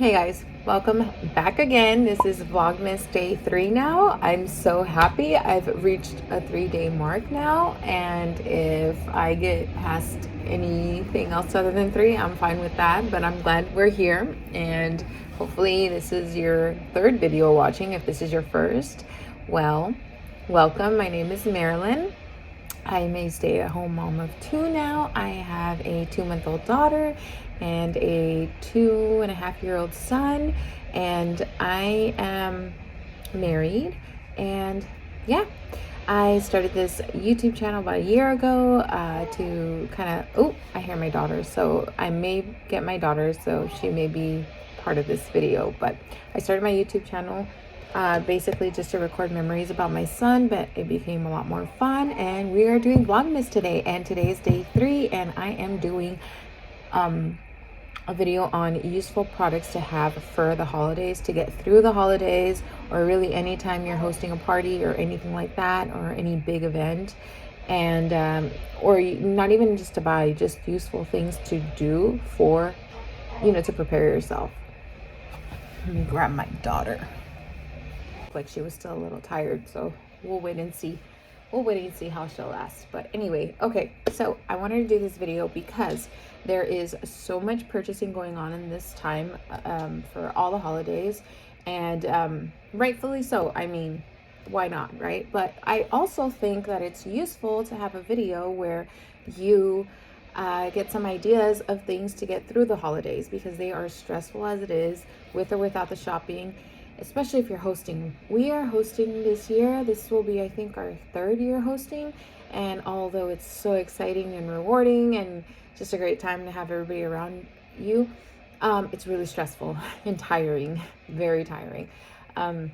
Hey guys, welcome back again. This is Vlogmas Day 3 now. I'm so happy. I've reached a 3-day mark now, and if I get past anything else other than 3, I'm fine with that, but I'm glad we're here, and hopefully this is your third video watching. If this is your first, well, welcome. My name is Marilyn. I'm a stay-at-home mom of 2 now. I have a 2-month-old daughter and a 2.5-year-old son, and I am married. And yeah, I started this YouTube channel about a year ago to kind of, I hear my daughter, so I may get my daughter, so she may be part of this video. But I started my YouTube channel basically just to record memories about my son, but it became a lot more fun, and we are doing Vlogmas today, and today is day 3, and I am doing a video on useful products to have for the holidays, to get through the holidays, or really anytime you're hosting a party or anything like that, or any big event, and or not even just to buy, just useful things to do for, to prepare yourself. Let me grab my daughter. Like she was still a little tired, so we'll wait and see how she'll last. But anyway, okay, so I wanted to do this video because there is so much purchasing going on in this time for all the holidays, and rightfully so. I mean, why not, right? But I also think that it's useful to have a video where you get some ideas of things to get through the holidays, because they are stressful as it is, with or without the shopping. Especially if you're hosting. We are hosting this year. This will be, I think, our 3rd year hosting. And although it's so exciting and rewarding and just a great time to have everybody around you, it's really stressful and tiring, very tiring. I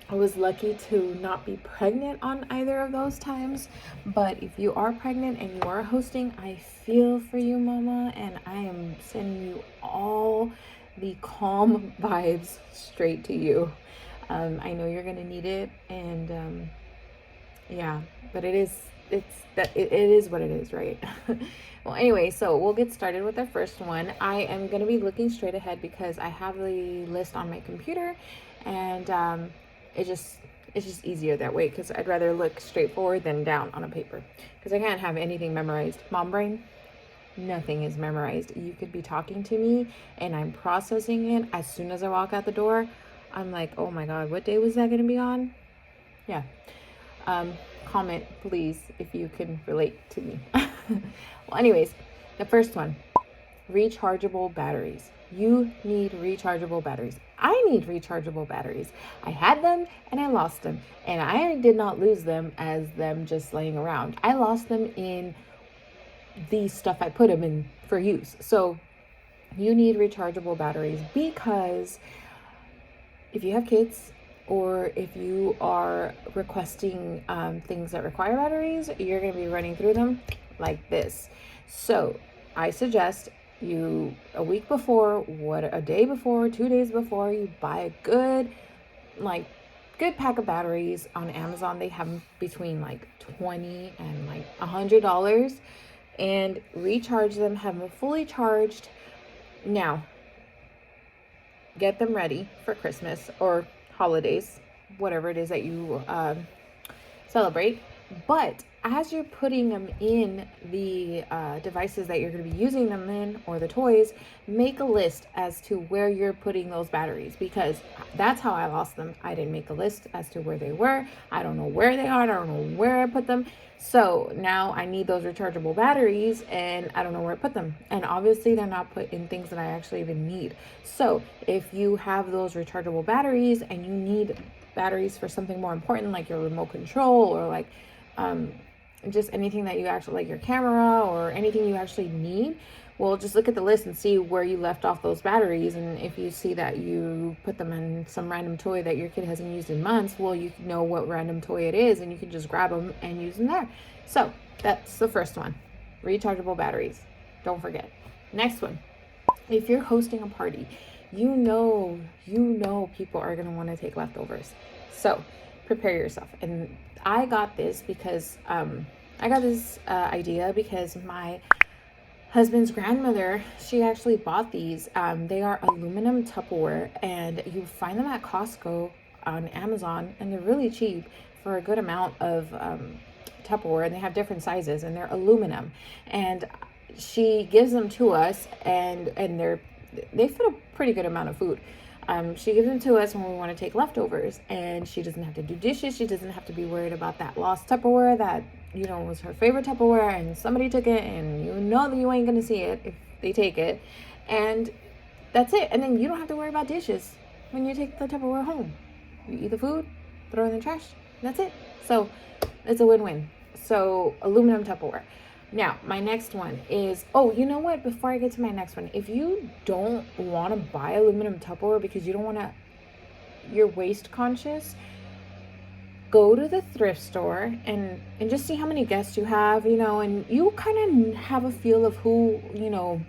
was lucky to not be pregnant on either of those times. But if you are pregnant and you are hosting, I feel for you, mama. And I am sending you all the calm vibes straight to you. I know you're gonna need it, and yeah, but it is what it is, right? Well, anyway, so we'll get started with our first one. I am gonna be looking straight ahead because I have the list on my computer, and it's just easier that way, because I'd rather look straight forward than down on a paper, because I can't have anything memorized. Mom brain, nothing is memorized. You could be talking to me and I'm processing it. As soon as I walk out the door, I'm like, oh my God, what day was that going to be on? Yeah. Comment, please, if you can relate to me. Well, anyways, the first one, rechargeable batteries. You need rechargeable batteries. I need rechargeable batteries. I had them and I lost them. And I did not lose them as them just laying around. I lost them in the stuff I put them in for use. So you need rechargeable batteries, because if you have kids, or if you are requesting things that require batteries, you're going to be running through them like this. So I suggest you, a week before, a day before, 2 days before, you buy a good pack of batteries on Amazon. They have them between like $20 and like $100, and recharge them, have them fully charged. Now, get them ready for Christmas or holidays, whatever it is that you celebrate. But as you're putting them in the devices that you're going to be using them in, or the toys, make a list as to where you're putting those batteries, because that's how I lost them. I didn't make a list as to where they were. I don't know where they are. I don't know where I put them. So now I need those rechargeable batteries, and I don't know where I put them. And obviously they're not put in things that I actually even need. So if you have those rechargeable batteries and you need batteries for something more important, like your remote control, or like just anything that you actually, like your camera, or anything you actually need, well, just look at the list and see where you left off those batteries. And if you see that you put them in some random toy that your kid hasn't used in months, well, you know what random toy it is, and you can just grab them and use them there. So that's the first one, rechargeable batteries. Don't forget. Next one, if you're hosting a party, you know people are going to want to take leftovers. So prepare yourself. And I got this because I got this idea because my husband's grandmother, she actually bought these. They are aluminum Tupperware, and you find them at Costco, on Amazon, and they're really cheap for a good amount of Tupperware, and they have different sizes, and they're aluminum. And she gives them to us, and they fit a pretty good amount of food. She gives them to us when we want to take leftovers, and she doesn't have to do dishes. She doesn't have to be worried about that lost Tupperware that, you know, was her favorite Tupperware and somebody took it, and you know that you ain't gonna see it if they take it. And that's it. And then you don't have to worry about dishes when you take the Tupperware home. You eat the food, throw it in the trash, that's it. So it's a win-win. So aluminum Tupperware. Now, my next one is, oh, you know what? Before I get to my next one, if you don't want to buy aluminum Tupperware because you don't want to, you're waste conscious, go to the thrift store and just see how many guests you have, you know, and you kind of have a feel of who, you know,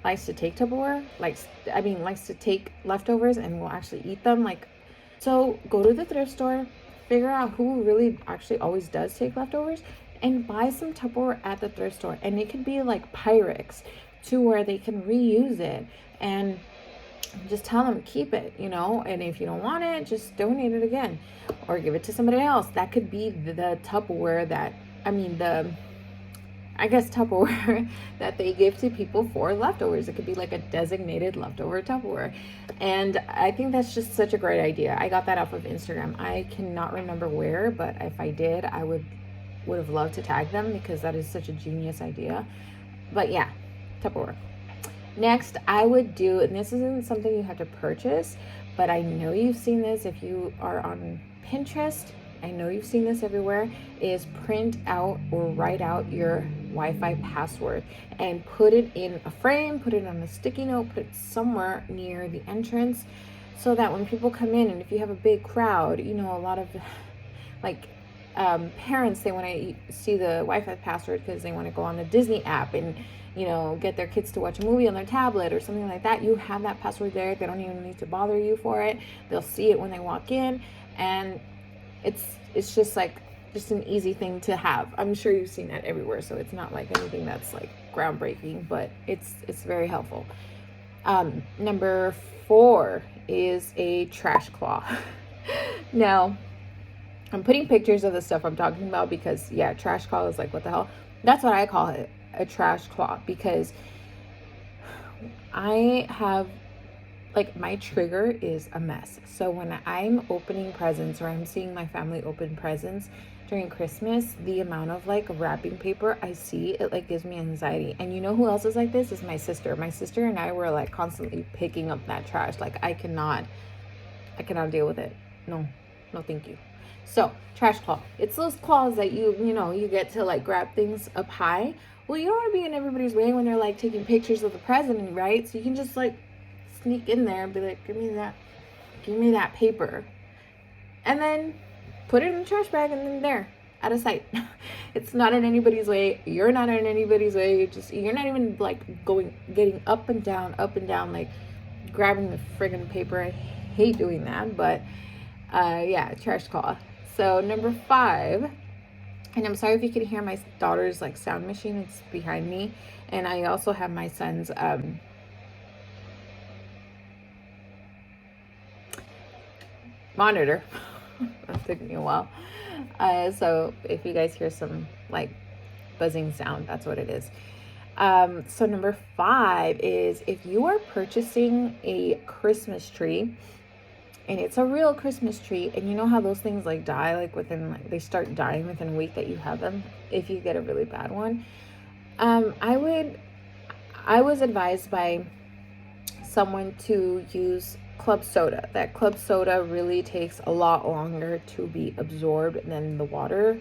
likes to take Tupperware, likes to take leftovers and will actually eat them. Like, so go to the thrift store, figure out who really actually always does take leftovers, and buy some Tupperware at the thrift store. And it could be like Pyrex, to where they can reuse it, and just tell them keep it, you know, and if you don't want it, just donate it again or give it to somebody else. That could be the Tupperware that, Tupperware that they give to people for leftovers. It could be like a designated leftover Tupperware. And I think that's just such a great idea. I got that off of Instagram. I cannot remember where, but if I did, I would have loved to tag them, because that is such a genius idea. But yeah, Tupperware. Next, I would do, and this isn't something you have to purchase, but I know you've seen this if you are on Pinterest. I know you've seen this everywhere, is print out or write out your Wi-Fi password and put it in a frame, put it on a sticky note, put it somewhere near the entrance, so that when people come in, and if you have a big crowd, you know, a lot of like parents, they want to see the Wi-Fi password because they want to go on the Disney app and, you know, get their kids to watch a movie on their tablet or something like that. You have that password there. They don't even need to bother you for it. They'll see it when they walk in, and it's just like just an easy thing to have. I'm sure you've seen that everywhere, so it's not like anything that's like groundbreaking, but it's very helpful. Number 4 is a trash claw. Now, I'm putting pictures of the stuff I'm talking about because, yeah, trash claw is like, what the hell? That's what I call it, a trash claw, because I have, like, my trigger is a mess. So when I'm opening presents, or I'm seeing my family open presents during Christmas, the amount of like wrapping paper I see, it like gives me anxiety. And you know who else is like this? Is my sister. My sister and I were like constantly picking up that trash. Like, I cannot deal with it. No, thank you. So, trash claw. It's those claws that you get to like grab things up high. Well, you don't want to be in everybody's way when they're like taking pictures of the president, right? So you can just like sneak in there and be like, give me that paper. And then put it in the trash bag, and then there, out of sight. It's not in anybody's way. You're not in anybody's way. You're not even like getting up and down, like grabbing the friggin' paper. I hate doing that, but yeah, trash claw. So number 5, and I'm sorry if you can hear my daughter's like sound machine, it's behind me, and I also have my son's monitor. That took me a while. So if you guys hear some like buzzing sound, that's what it is. So number 5 is, if you are purchasing a Christmas tree, and it's a real Christmas tree, and you know how those things like die, like they start dying within a week that you have them, if you get a really bad one. I was advised by someone to use club soda. That club soda really takes a lot longer to be absorbed than the water,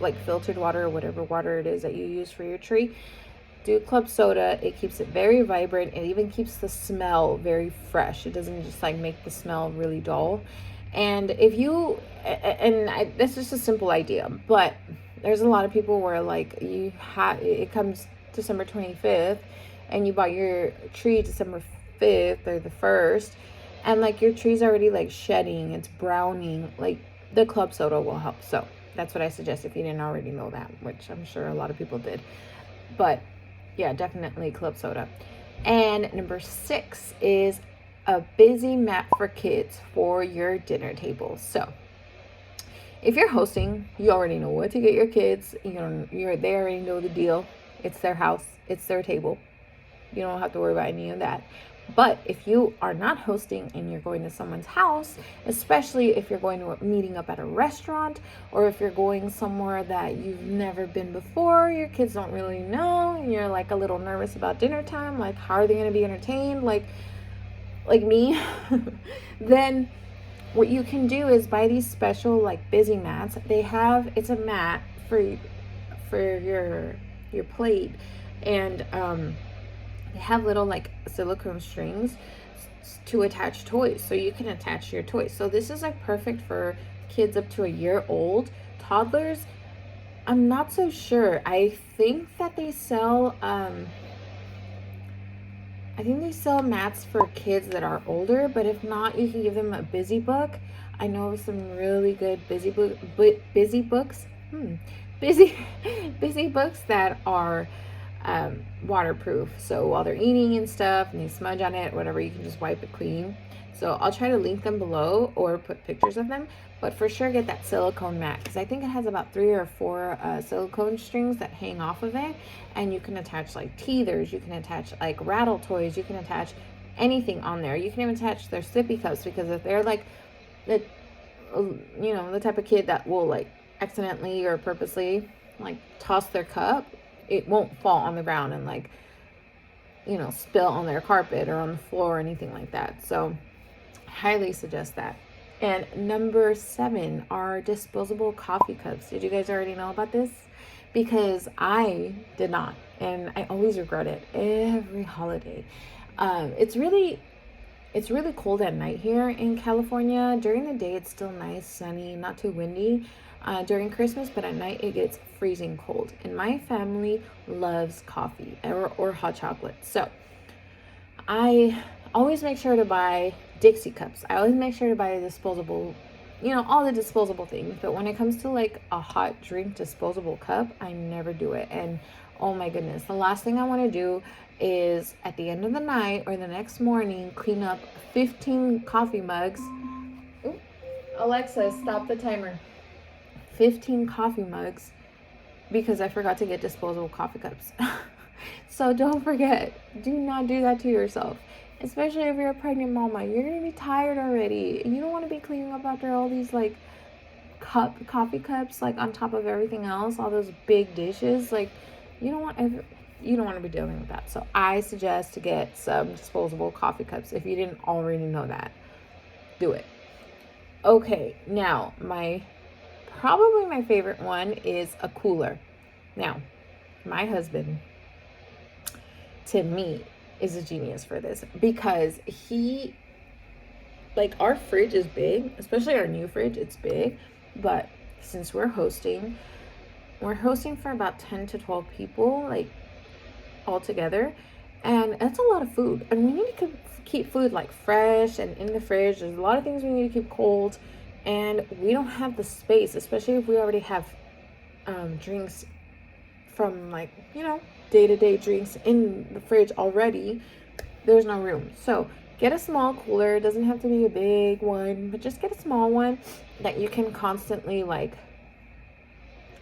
like filtered water or whatever water it is that you use for your tree. Do club soda. It keeps it very vibrant. It even keeps the smell very fresh. It doesn't just like make the smell really dull. And that's just a simple idea, but there's a lot of people where like it comes December 25th and you bought your tree December 5th or the 1st, and like your tree's already like shedding, it's browning. Like, the club soda will help. So that's what I suggest if you didn't already know that, which I'm sure a lot of people did. But Yeah, definitely club soda. And number 6 is a busy mat for kids for your dinner table. So if you're hosting, you already know what to get your kids. They already know the deal. It's their house, it's their table. You don't have to worry about any of that. But if you are not hosting and you're going to someone's house, especially if you're going to meeting up at a restaurant, or if you're going somewhere that you've never been before, your kids don't really know, and you're like a little nervous about dinner time, like how are they going to be entertained, like me, then what you can do is buy these special like busy mats. It's a mat for your plate, and they have little like silicone strings to attach toys, so you can attach your toys. So this is like perfect for kids up to a year old. Toddlers, I'm not so sure. I think they sell mats for kids that are older, but if not, you can give them a busy book. I know of some really good busy books that are waterproof. So while they're eating and stuff and they smudge on it, whatever, you can just wipe it clean. So I'll try to link them below or put pictures of them, but for sure get that silicone mat, because I think it has about 3 or 4 silicone strings that hang off of it, and you can attach like teethers, you can attach like rattle toys, you can attach anything on there. You can even attach their sippy cups, because if they're like the type of kid that will like accidentally or purposely like toss their cup, it won't fall on the ground and like spill on their carpet or on the floor or anything like that. So highly suggest that. And number 7 are disposable coffee cups. Did you guys already know about this? Because I did not, and I always regret it every holiday. It's really cold at night here in California. During the day, it's still nice, sunny, not too windy during Christmas, but at night it gets freezing cold. And my family loves coffee or hot chocolate. So I always make sure to buy Dixie cups. I always make sure to buy disposable, all the disposable things. But when it comes to like a hot drink disposable cup, I never do it. And oh my goodness, the last thing I want to do is at the end of the night or the next morning clean up 15 coffee mugs. Ooh, Alexa, stop the timer. 15 coffee mugs because I forgot to get disposable coffee cups. So don't forget, do not do that to yourself. Especially if you're a pregnant mama, you're gonna be tired already. You don't want to be cleaning up after all these like coffee cups, like on top of everything else, all those big dishes. Like you don't want to be dealing with that. So I suggest to get some disposable coffee cups. If you didn't already know that, do it. Okay, now probably my favorite one is a cooler. Now, my husband, to me, is a genius for this, because our fridge is big, especially our new fridge, it's big, but since we're hosting for about 10 to 12 people, like all together, and that's a lot of food, and we need to keep food like fresh and in the fridge. There's a lot of things we need to keep cold, and we don't have the space, especially if we already have drinks from day-to-day drinks in the fridge already. There's no room. So get a small cooler. It doesn't have to be a big one, but just get a small one that you can constantly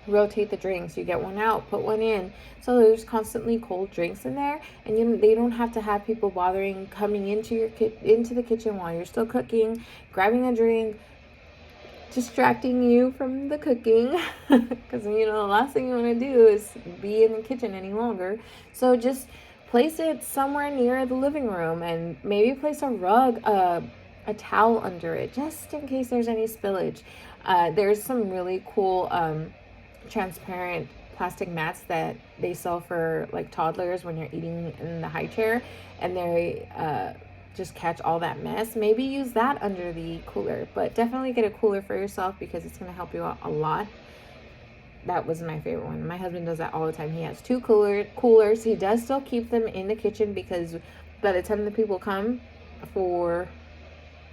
rotate the drinks. You get one out, put one in, so there's constantly cold drinks in there, and they don't have to have people bothering coming into the kitchen while you're still cooking, grabbing a drink, distracting you from the cooking, because the last thing you want to do is be in the kitchen any longer. So just place it somewhere near the living room, and maybe place a rug, a towel under it, just in case there's any spillage. There's some really cool transparent plastic mats that they sell for like toddlers when you're eating in the high chair, and they just catch all that mess. Maybe use that under the cooler, but definitely get a cooler for yourself, because it's going to help you out a lot. That was my favorite one. My husband does that all the time. He has 2 coolers. He does still keep them in the kitchen, because by the time the people come for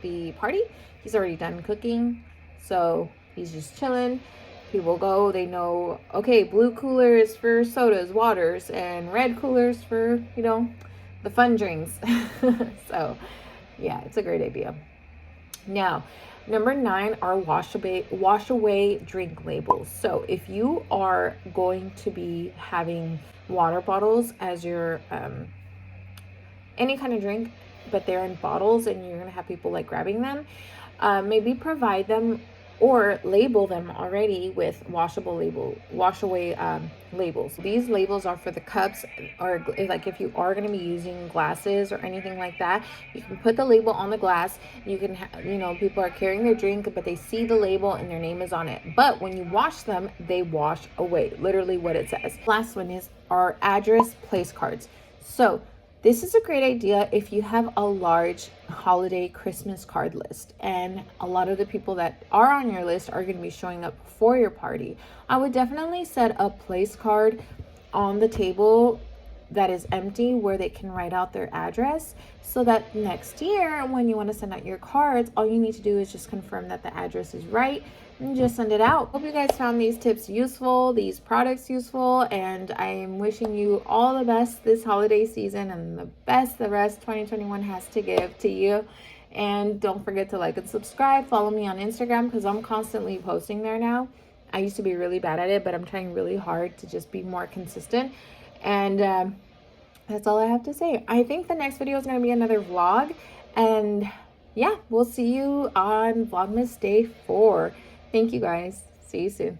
the party, he's already done cooking, so he's just chilling. People go, they know, okay, blue cooler is for sodas, waters, and red coolers for, you know, the fun drinks. So yeah, it's a great idea. Now, number 9 are wash away drink labels. So if you are going to be having water bottles as your any kind of drink, but they're in bottles and you're gonna have people like grabbing them, maybe provide them or label them already with wash away labels. These labels are for the cups, or like if you are going to be using glasses or anything like that, you can put the label on the glass. You can you know, people are carrying their drink but they see the label and their name is on it, but when you wash them, they wash away, literally what it says. Last one is our address place cards. So this is a great idea if you have a large holiday Christmas card list and a lot of the people that are on your list are going to be showing up for your party. I would definitely set a place card on the table that is empty where they can write out their address, so that next year when you want to send out your cards, all you need to do is just confirm that the address is right and just send it out. Hope you guys found these tips useful, these products useful, and I am wishing you all the best this holiday season and the best the rest 2021 has to give to you. And don't forget to like and subscribe. Follow me on Instagram because I'm constantly posting there now. I used to be really bad at it, but I'm trying really hard to just be more consistent. And that's all I have to say. I think the next video is going to be another vlog. And yeah, we'll see you on Vlogmas Day 4. Thank you guys. See you soon.